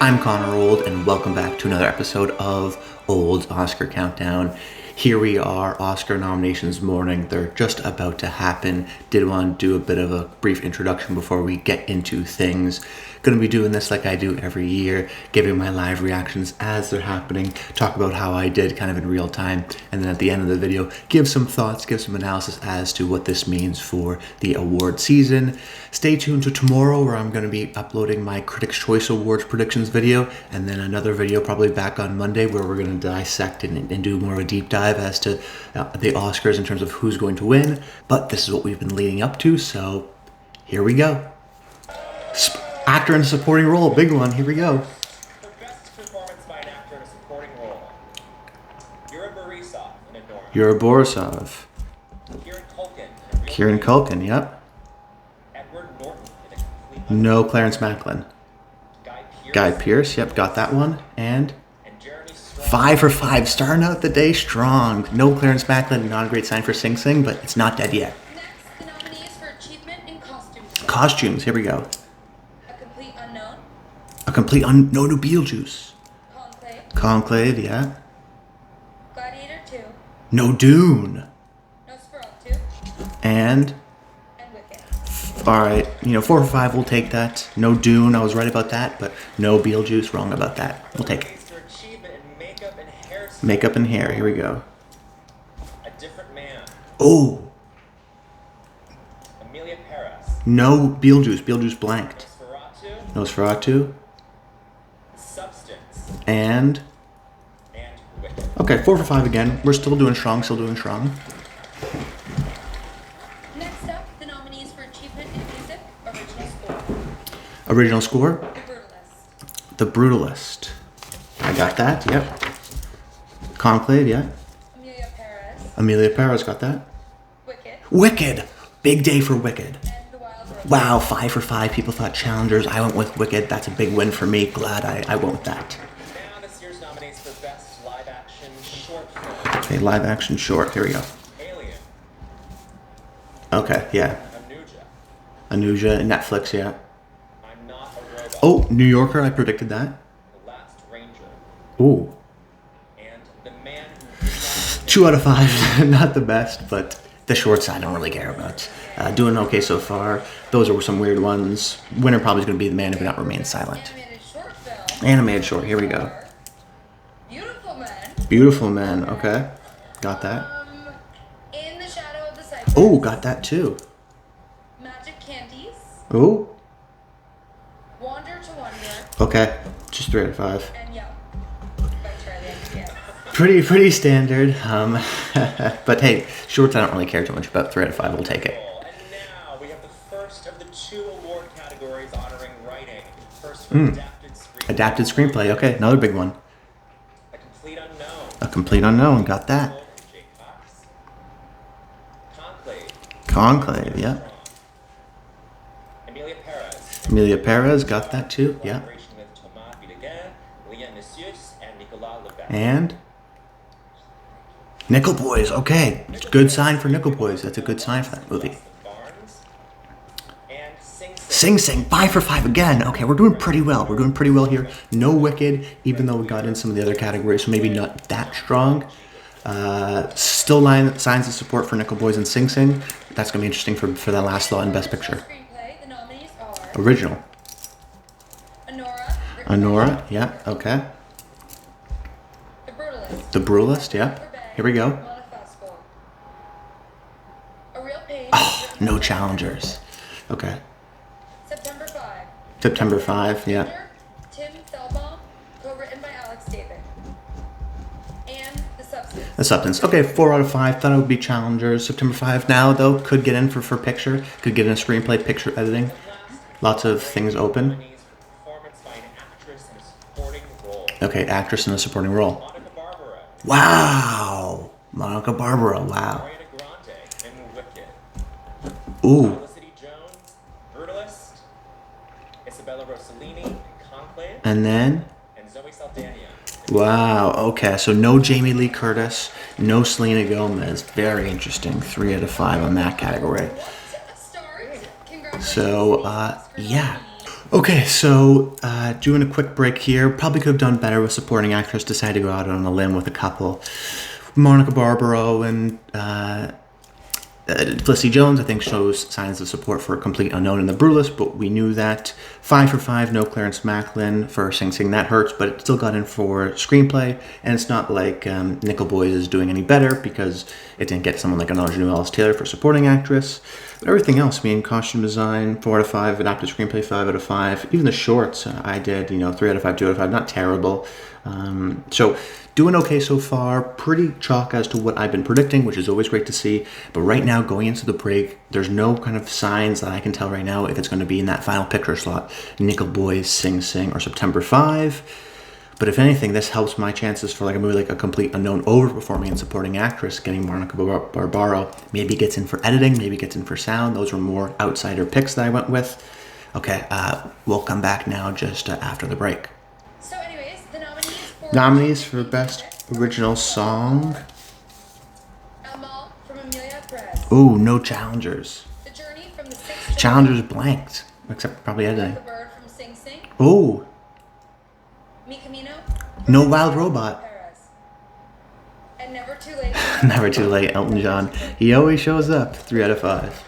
I'm Connor Old, and welcome back to another episode of Old's Oscar Countdown. Here we are, Oscar nominations morning. They're just about to happen. Did want to do a bit of a brief introduction before we get into things. Going to be doing this like I do every year, giving my live reactions as they're happening, talk about how I did kind of in real time, and then at the end of the video, give some thoughts, give some analysis as to what this means for the award season. Stay tuned to tomorrow where I'm going to be uploading my Critics' Choice Awards predictions video, and then another video probably back on Monday where we're going to dissect and do more of a deep dive as to the Oscars in terms of who's going to win. But this is what we've been leading up to, so here we go. Actor in a supporting role, big one. Here we go. For best performance by an actor in a supporting role, Yura Borisov in Adorno. Yura Borisov. Kieran Culkin. Kieran Culkin, yep. Edward Norton in A Complete No Clarence Macklin. Guy Pearce, yep, got that one. And Jeremy Strong. 5 for 5, starting out the day strong. No Clarence Macklin, not a great sign for Sing Sing, but it's not dead yet. Next, the nominees for achievement in costumes. Costumes, here we go. A Complete Unknown. A complete no Beetlejuice. Conclave. Conclave, yeah. Gladiator 2. No Dune. Nosferatu. And And Wicked. alright, 4 for 5, we'll take that. No Dune, I was right about that, but no Beetlejuice, wrong about that. We'll take it. For achievement in makeup and hairstyle. Makeup and hair, here we go. A Different Man. Oh, Amelia Perez. no Beetlejuice blanked. Nosferatu. Nosferatu, Substance. and Wicked. okay, 4 for 5 again. We're still doing strong, Next up, the nominees for achievement in music. Original Original score. score, The Brutalist. The Brutalist. I got that, yep. Conclave, yeah. Amelia Perez. Amelia Perez got that. Wicked. Wicked, big day for Wicked. And The Wild Rose. Wow, 5 for 5. People thought challengers. I went with Wicked. That's a big win for me. Glad I went with that. Now this year's nominees for best live action short film. Okay, live action short. Here we go. Alien. Okay, yeah. Anuja. Anuja, Netflix, yeah. I'm Not a Robot. Oh, New Yorker. I predicted that. The Last Ranger. Ooh. And The Man Who 2 out of 5. Not the best, but the shorts I don't really care about. Doing okay so far. Those are some weird ones. Winner probably is going to be The Man Who Cannot Remain Silent. Animated short film. Animated short. Here we go. Beautiful Men. Beautiful Men. Okay. Got that. In the Shadow of the Cypress. Oh, got that too. Magic Candies. Oh. Wander to Wonder. Okay. Just 3 out of 5. And Yum. By Charlie XCX. Pretty standard. But hey, shorts I don't really care too much about. 3 out of 5. We'll take it. And now we have the first of the 2 award categories honoring writing. First for adapted screenplay. Adapted screenplay. Okay, another big one. A Complete Unknown. A Complete Unknown. Got that. Jake Cox. Conclave. Conclave. Yeah. Amelia Perez. Amelia Perez. Got that too. Yeah. Collaboration with Thomas Bidegain, Leah Nicieux, and Nicolas Lebet. And Nickel Boys. Okay, good sign for Nickel Boys. That's a good sign for that movie. Barnes. And Sing Sing 5 for 5 again. Okay, we're doing pretty well. We're doing pretty well here. No Wicked, even though we got in some of the other categories, so maybe not that strong. Still signs of support for Nickel Boys and Sing Sing. That's gonna be interesting for that last slot in Best Picture. Screenplay. The nominees are Original. Honora. Honora. Yeah. Okay. The Brutalist. The Brutalist. Yeah. Here we go. Manifesto. A Real Pain. Oh, no challengers. Okay. September 5. September 5. Yeah. Tim Thelbaum. Co-written by Alex David. And The Substance. The Substance. Okay, 4 out of 5. Thought it would be challengers. September 5 now, though, could get in for picture. Could get in a screenplay, picture editing. Lots of things open. nominees for performance by an actress in a supporting role. Okay, actress in a supporting role. Monica Barbara. Wow. Monica Barbara. Wow. Ariana Grande in Wicked. Ooh. Felicity Jones, Brutalist. Isabella Rossellini in Conclave. And then, And Zoe Saldana. wow. Okay, so no Jamie Lee Curtis, no Selena Gomez. Very interesting. 3 out of 5 on that category. Start. Congratulations. So, yeah. Okay, so doing a quick break here. Probably could have done better with supporting actress. Decided to go out on a limb with a couple. Monica Barbaro and Felicity Jones, I think, shows signs of support for a complete unknown in The Brutalist, but we knew that. 5 for 5, no Clarence Macklin for Sing Sing. That hurts, but it still got in for screenplay, and it's not like Nickel Boys is doing any better because it didn't get someone like an Audrey Ellis Taylor for supporting actress. But everything else, I mean, costume design, 4 out of 5, adapted screenplay, 5 out of 5. Even the shorts, I did, 3 out of 5, 2 out of 5, not terrible. So doing okay so far, pretty chalk as to what I've been predicting, which is always great to see. But right now, going into the break, there's no kind of signs that I can tell right now if it's going to be in that final picture slot. Nickel Boys, Sing Sing, or September 5. But if anything, this helps my chances for like a movie like A Complete Unknown overperforming and supporting actress, getting Monica Barbaro. Maybe gets in for editing, maybe gets in for sound. Those were more outsider picks that I went with. Okay, we'll come back now just after the break. So, anyways, the Nominees for Best Original Song. Amal from Amelia Perez. Ooh, no challengers. The Journey from the Sixth Challengers blanked, except probably Like editing. the Bird from Sing Sing. Ooh, Mi Camino. No Wild Robot. Perez. And Never Too Late. Never Too Late, Elton John. He always shows up. 3 out of 5.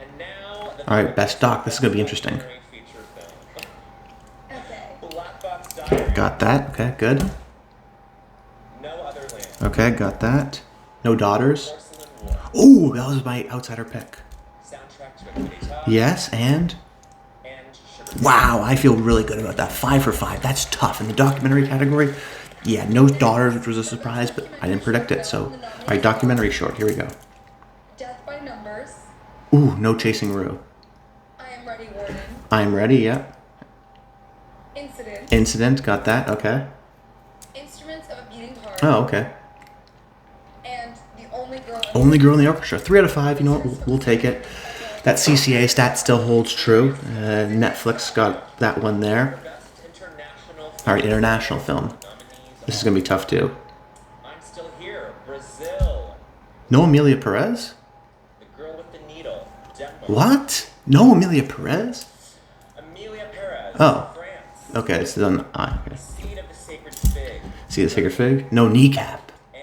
And now the All right, Best Doc. This is gonna be interesting. feature film. Okay. Black Box Diary. Got that. Okay, good. No Other Land. Okay, got that. No Daughters. Porcelain War. Ooh, that was my outsider pick. Soundtrack to Infinity Talk. Yes, and And Sugar. wow, I feel really good about that. 5 for 5. That's tough in the documentary category. Yeah, no Daughters, which was a surprise, but I didn't predict it. So, all right, documentary short. Here we go. Death by Numbers. Ooh, no Chasing Rue. I Am Ready Warden. I'm Ready. Yeah. Incident. Incident. Got that. Okay. Instruments of a Beating Heart. Oh, okay. And The Only Girl. Only Girl in the Orchestra. 3 out of 5. You know what? We'll take it. That CCA stat still holds true. Netflix got that one there. Best International All right, international film. nominees. This is gonna be tough too. I'm Still Here. Brazil. No Amelia Perez? The Girl with the Needle. Denmark. What? No Amelia Perez? Amelia Perez. Oh. France. Okay, it's done. Okay. Seed of the Sacred Fig. See the Sacred Fig? No Kneecap. And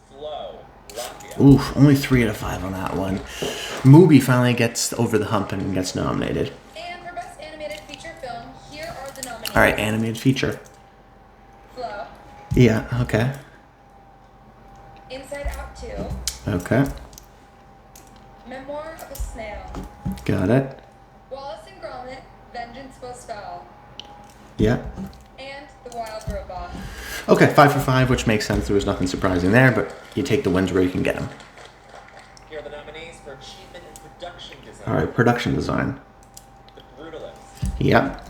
Flow. Latvia. Oof, only 3 out of 5 on that one. Mubi finally gets over the hump and gets nominated. And for Best Animated Feature Film, here are the nominees. All right, animated feature. Flow. Yeah. Okay. Inside Out 2. Okay. Memoir of a Snail. Got it. Wallace and Gromit, Vengeance Most Foul. Yeah. And The Wild Robot. Okay, 5 for 5, which makes sense. There was nothing surprising there, but you take the wins where you can get them. Here are the nominees for Achievement in Production Design. All right, production design. The Brutalist. Yep.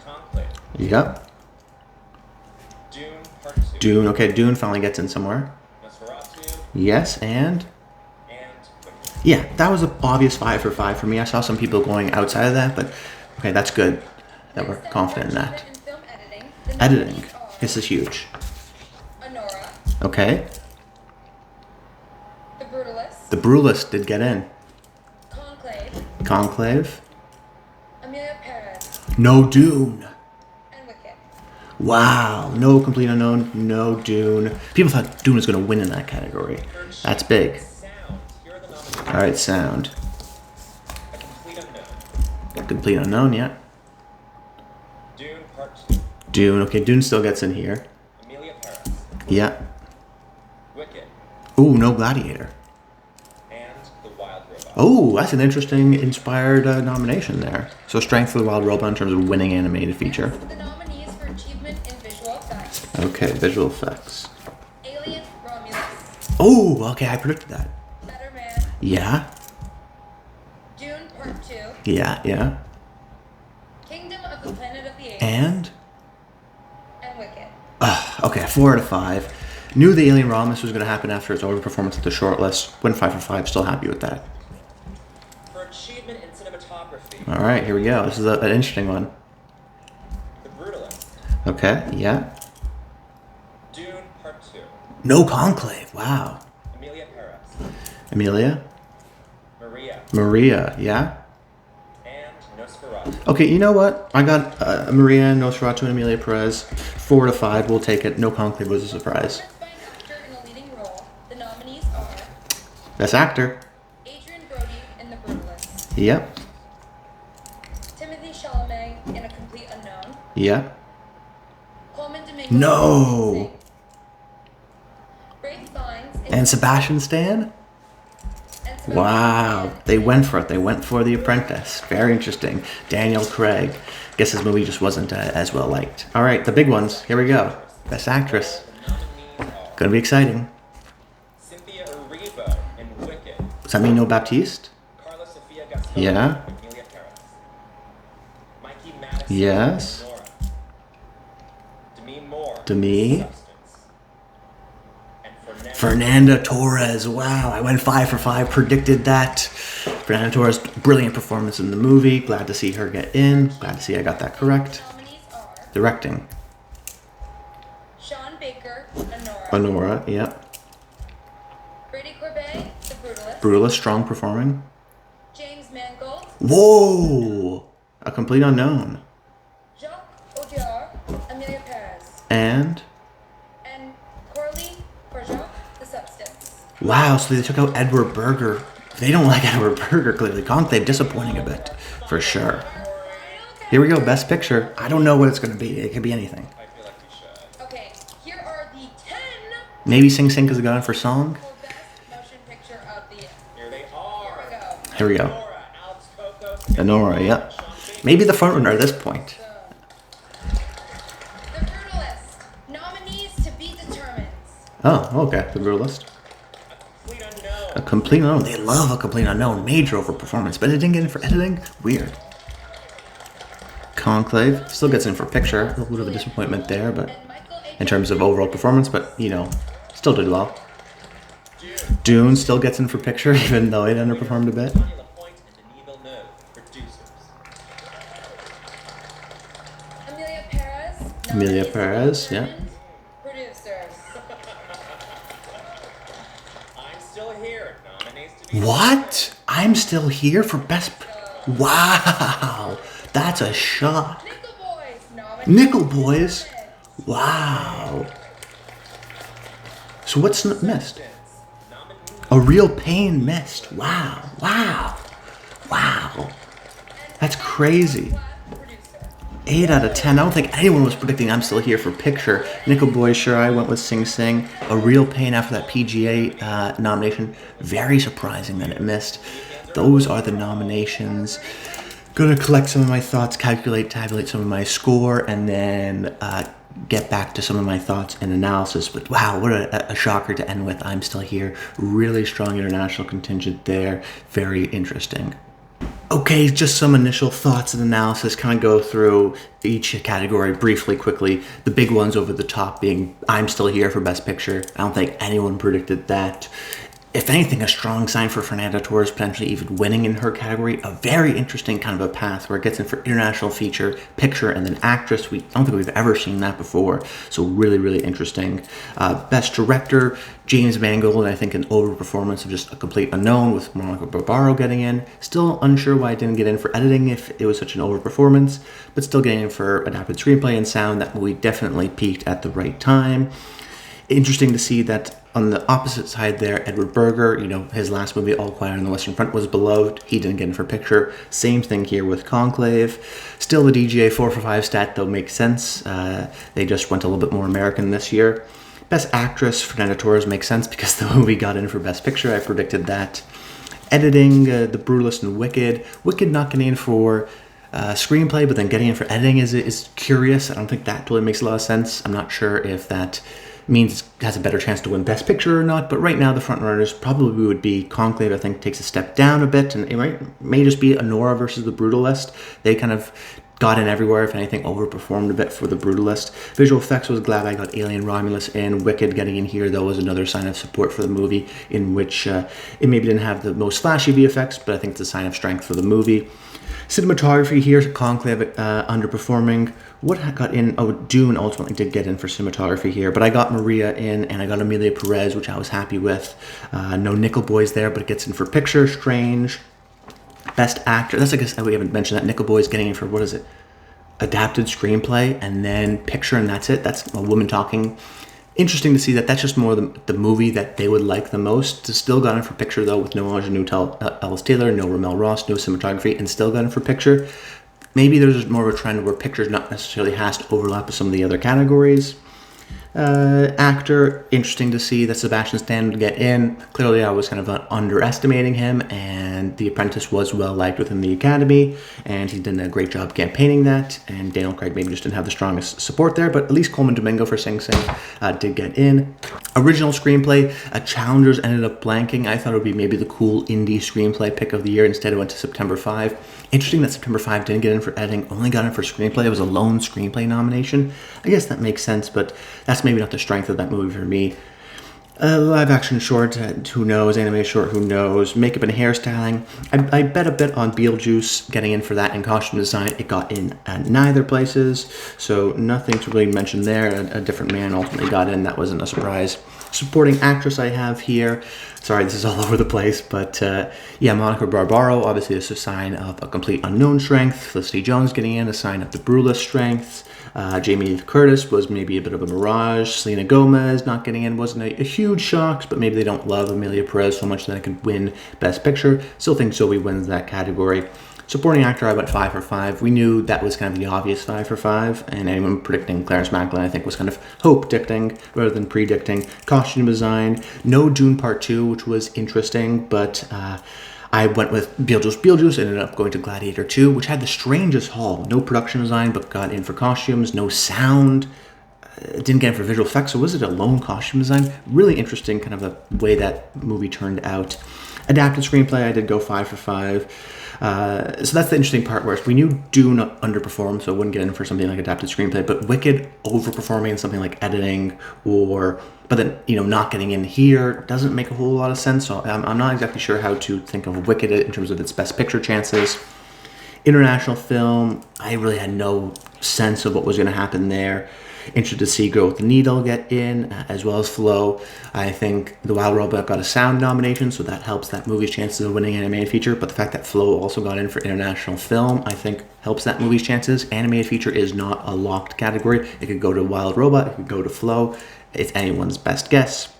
Conclave. Yep. Dune Part 2. Dune. Okay, Dune finally gets in somewhere. Nosferatu. Yes, and And Wicked. yeah, that was an obvious 5 for 5 for me. I saw some people going outside of that, but okay, that's good that we're Instead, confident in for that. achievement in film editing, the Editing. nominees are This is huge. Honora, Okay. The Brutalist, The Brutalist did get in. Conclave, Conclave. Amelia Perez, No Dune. and Wicked. Wow. No Complete Unknown. No Dune. People thought Dune was going to win in that category. For That's Achievement big. in Sound. Here are the nominees. All right, sound. A Complete Unknown. Complete Unknown, yeah. Dune Part 2. Dune. Okay, Dune still gets in here. Amelia Perez. Yeah. Wicked. Ooh, no Gladiator. And The Wild Robot. Oh, that's an interesting, inspired nomination there. So strength for the Wild Robot in terms of winning animated feature. Next, the nominees for achievement in visual effects. Okay, visual effects. Alien Romulus, Oh, okay, I predicted that. Better Man, Yeah, Dune Part 2, yeah. Kingdom of the Planet of the Apes, And? Wicked. Okay, 4 out of 5. Knew the Alien Romulus was going to happen after its overperformance at the shortlist. Went 5 for 5, still happy with that. For Achievement in Cinematography. All right, here we go. This is an interesting one. The Brutalist. Okay, yeah. Dune Part 2. No Conclave, wow. Amelia Perez. Emilia? Maria, Maria, yeah? and Nosferatu. Okay, you know what? I got Maria, Nosferatu, and Emilia Perez. 4 to 5, we'll take it. No Conclave was a surprise. Performance by an actor in a leading role. The nominees are Best Actor. Adrian Brody in The Brutalist, Yep. Timothy Chalamet in A Complete Unknown, Yep. Coleman Domingo No. in Sing, Rafe Fiennes in And Sebastian Stan? and Sebastian Wow. Stan They in- went for it. They went for The Apprentice. Very interesting. Daniel Craig. Guess his movie just wasn't as well liked. All right, the big ones. Here we go. Best Actress. The nominees are Gonna be exciting. Cynthia Erivo in Wicked, Does that mean no Baptiste? Carla Sofia Gaston Yeah. in Emilia Perez, Mikey Madison Yes. in Nora, Demi Moore Demi. in Substance, and Fernanda Torres. Wow, I went 5 for 5. Predicted that. Fernanda Torres, brilliant performance in the movie. Glad to see her get in. Glad to see I got that correct. Nominees are Directing. Sean Baker, Honora, Honora, yep. Brady Corbet, The Brutalist, Brutalist, strong performing. James Mangold, Whoa! A complete unknown. Jacques Audiard, Emilia Perez, And and Corley Bergeron, The Substance. wow, so they took out Edward Berger. They don't like Edward Berger, clearly. Conclave disappointing a bit, for sure. Here we go, Best Picture. I don't know what it's going to be. It could be anything. I feel like we should. Okay, here are the 10 Maybe Sing Sing has gone for song. for Best Motion Picture of the Year. Here they Here we are. go. Here we go. Nora, Alex Kokos, Honora, yep. Maybe the front runner at this point. The Brutalist. Nominees to be determined. Oh, okay. The Brutalist. Complete Unknown, A complete unknown. They love a complete unknown. Major overperformance, but it didn't get in for editing. Weird. Conclave still gets in for picture. A little bit of a disappointment there, but And Michael A. in terms of overall performance, but you know, still did well. Dune still gets in for picture, even though it underperformed a bit. Tanya Lapointe, and Denis Villeneuve, producers. Emilia Perez. Emilia Nominees to be Perez, yeah. determined. Producers. I'm Still Here, nominees to be What? I'm still here for best. Wow, that's a shock. Nickel Boys. Nominees Nickel to be Boys? determined. Wow. So what's missed? Nominees. A Real Pain missed. Wow. Wow. Wow. That's crazy. Black producer. 8 out of 10. I don't think anyone was predicting I'm Still Here for picture. Nickel Boys, sure, I went with Sing Sing. A Real Pain after that PGA nomination. Very surprising that it missed. Those are the nominations. Gonna collect some of my thoughts, tabulate some of my score, and then get back to some of my thoughts and analysis. But wow, what a shocker to end with. I'm Still Here. Really strong international contingent there. Very interesting. Okay, just some initial thoughts and analysis. Kind of go through each category briefly, quickly. The big ones over the top being I'm Still Here for Best Picture. I don't think anyone predicted that. If anything, a strong sign for Fernanda Torres potentially even winning in her category. A very interesting kind of a path where it gets in for international feature, picture, and then actress. I don't think we've ever seen that before. So really, really interesting. Best Director, James Mangold, I think an overperformance of just a complete unknown with Monica Barbaro getting in. Still unsure why it didn't get in for editing if it was such an overperformance, but still getting in for adapted screenplay and sound. That movie definitely peaked at the right time. Interesting to see that on the opposite side there, Edward Berger, his last movie, All Quiet on the Western Front, was beloved. He didn't get in for picture. Same thing here with Conclave. Still the DGA 4 for 5 stat, though, makes sense. They just went a little bit more American this year. Best Actress, Fernanda Torres, makes sense because the movie got in for Best Picture. I predicted that. Editing, The Brutalist and Wicked. Wicked not getting in for screenplay, but then getting in for editing is curious. I don't think that totally makes a lot of sense. I'm not sure if that means it has a better chance to win Best Picture or not, but right now the front runners probably would be Conclave. I think takes a step down a bit, and it may just be Honora versus The Brutalist. They kind of got in everywhere, if anything, overperformed a bit for The Brutalist. Visual effects, was glad I got Alien Romulus in. Wicked getting in here, though, was another sign of support for the movie, in which it maybe didn't have the most flashy VFX, but I think it's a sign of strength for the movie. Cinematography here, Conclave underperforming. What got in? Oh, Dune ultimately did get in for cinematography here, but I got Maria in, and I got Emilia Perez, which I was happy with. No Nickel Boys there, but it gets in for picture. Strange. Best actor. That's, I guess, we haven't mentioned that. Nickel Boys getting in for, what is it? Adapted screenplay, and then picture, and that's it. That's a woman talking. Interesting to see that that's just more the movie that they would like the most. Still got in for picture, though, with no Ingenue Ellis Taylor, no Ramel Ross, no cinematography, and still got in for picture. Maybe there's more of a trend where pictures not necessarily has to overlap with some of the other categories. Actor, interesting to see that Sebastian Stan would get in. Clearly, I was kind of underestimating him, and The Apprentice was well liked within the Academy, and he did a great job campaigning that. And Daniel Craig maybe just didn't have the strongest support there, but at least Coleman Domingo for Sing Sing did get in. Original screenplay, Challengers ended up blanking. I thought it would be maybe the cool indie screenplay pick of the year. Instead, it went to September 5. Interesting that September 5 didn't get in for editing, only got in for screenplay. It was a lone screenplay nomination. I guess that makes sense, but that's maybe not the strength of that movie for me. Live action short, who knows? Animated short, who knows? Makeup and hairstyling. I bet a bit on Beetlejuice getting in for that, and costume design. It got in at neither places, so nothing to really mention there. A different man ultimately got in. That wasn't a surprise. Supporting actress I have here. Sorry, this is all over the place, but Monica Barbaro. Obviously, this is a sign of a complete unknown strength. Felicity Jones getting in, a sign of the Bruless strength. Jamie Lee Curtis was maybe a bit of a mirage. Selena Gomez not getting in wasn't a huge shock, but maybe they don't love Emilia Perez so much that it could win Best Picture. Still think Zoe wins that category. Supporting actor, I went 5 for 5. We knew that was kind of the obvious 5 for 5, and anyone predicting Clarence Macklin, I think, was kind of hope-dicting rather than predicting. Costume design, no Dune Part 2, which was interesting, but I went with Beetlejuice. Beetlejuice ended up going to Gladiator 2, which had the strangest haul. No production design, but got in for costumes. No sound. Didn't get in for visual effects, so was it a lone costume design? Really interesting kind of the way that movie turned out. Adapted screenplay, I did go 5 for 5. So that's the interesting part, where we knew Dune underperformed, so it wouldn't get in for something like adapted screenplay, but Wicked overperforming in something like editing, but then, not getting in here doesn't make a whole lot of sense. So I'm not exactly sure how to think of Wicked in terms of its best picture chances. International film, I really had no sense of what was going to happen there. Interested to see Girl with the Needle get in, as well as Flow. I think The Wild Robot got a sound nomination, so that helps that movie's chances of winning animated feature. But the fact that Flow also got in for international film, I think helps that movie's chances. Animated feature is not a locked category. It could go to Wild Robot, it could go to Flow. It's anyone's best guess.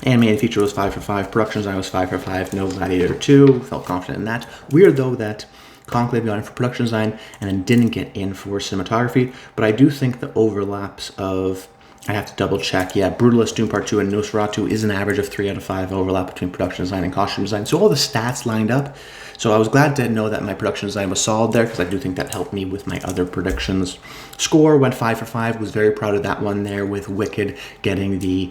Animated feature was 5 for 5. Production design was 5 for 5. No Gladiator 2. Felt confident in that. Weird, though, that Conclave got in for production design and then didn't get in for cinematography. But I do think the overlaps of, I have to double check, Brutalist, Dune Part 2, and Nosferatu is an average of 3 out of 5 overlap between production design and costume design. So all the stats lined up. So I was glad to know that my production design was solid there, because I do think that helped me with my other predictions. Score went 5 for 5. Was very proud of that one there, with Wicked getting the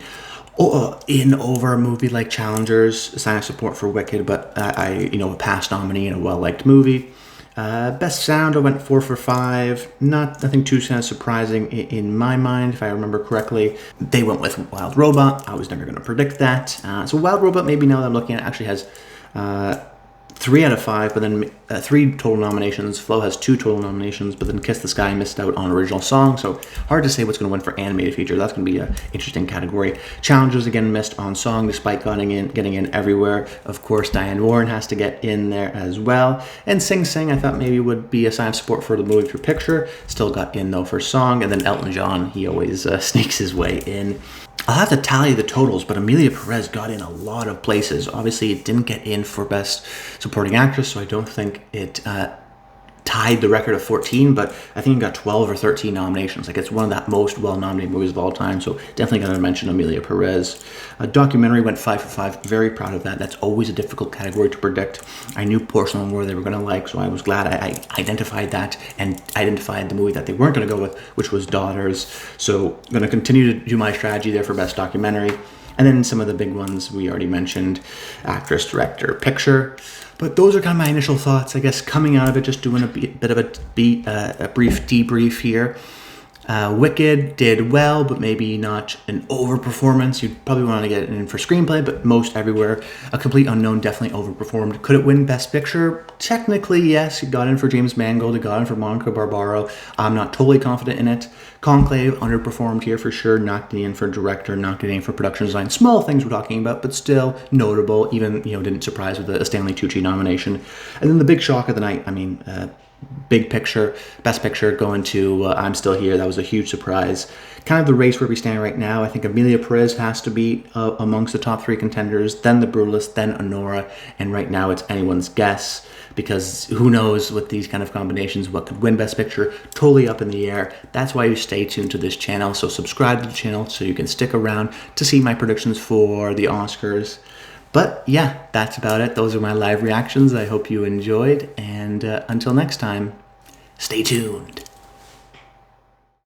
in over a movie like Challengers, sign of support for Wicked, but a past nominee in a well-liked movie. Best sound, I went 4 for 5. Nothing too kind of surprising in my mind, if I remember correctly. They went with Wild Robot. I was never going to predict that. So Wild Robot, maybe now that I'm looking at it, actually has 3 out of 5, but then 3 total nominations. Flow has 2 total nominations, but then Kiss the Sky missed out on original song. So hard to say what's going to win for animated feature. That's going to be an interesting category. Challengers again missed on song, despite getting in everywhere. Of course, Diane Warren has to get in there as well. And Sing Sing, I thought maybe would be a sign of support for the movie for picture. Still got in though for song. And then Elton John, he always sneaks his way in. I'll have to tally the totals, but Emilia Perez got in a lot of places. Obviously, it didn't get in for Best Supporting Actress, so I don't think it tied the record of 14, but I think it got 12 or 13 nominations. Like, it's one of the most well-nominated movies of all time, so definitely got to mention Emilia Perez. A documentary went 5 for 5. Very proud of that. That's always a difficult category to predict. I knew Porcelain and where they were going to like, so I was glad I identified that and identified the movie that they weren't going to go with, which was Daughters. So I'm going to continue to do my strategy there for Best Documentary. And then some of the big ones we already mentioned, actress, director, picture. But those are kind of my initial thoughts, I guess, coming out of it, just doing a bit of a brief debrief here. Wicked did well, but maybe not an overperformance. You'd probably want to get it in for screenplay, but most everywhere. A Complete Unknown definitely overperformed. Could it win Best Picture? Technically, yes. It got in for James Mangold. It got in for Monica Barbaro. I'm not totally confident in it. Conclave underperformed here for sure. Not getting in for director, not getting in for production design. Small things we're talking about, but still notable. Even, didn't surprise with a Stanley Tucci nomination. And then the big shock of the night, Big Picture, Best Picture going to I'm Still Here. That was a huge surprise. Kind of the race where we stand right now. I think Emilia Perez has to be amongst the top 3 contenders, then The Brutalist, then Anora, and right now it's anyone's guess because who knows with these kind of combinations what could win Best Picture. Totally up in the air. That's why you stay tuned to this channel. So subscribe to the channel so you can stick around to see my predictions for the Oscars. But yeah, that's about it. Those are my live reactions. I hope you enjoyed. And until next time, stay tuned.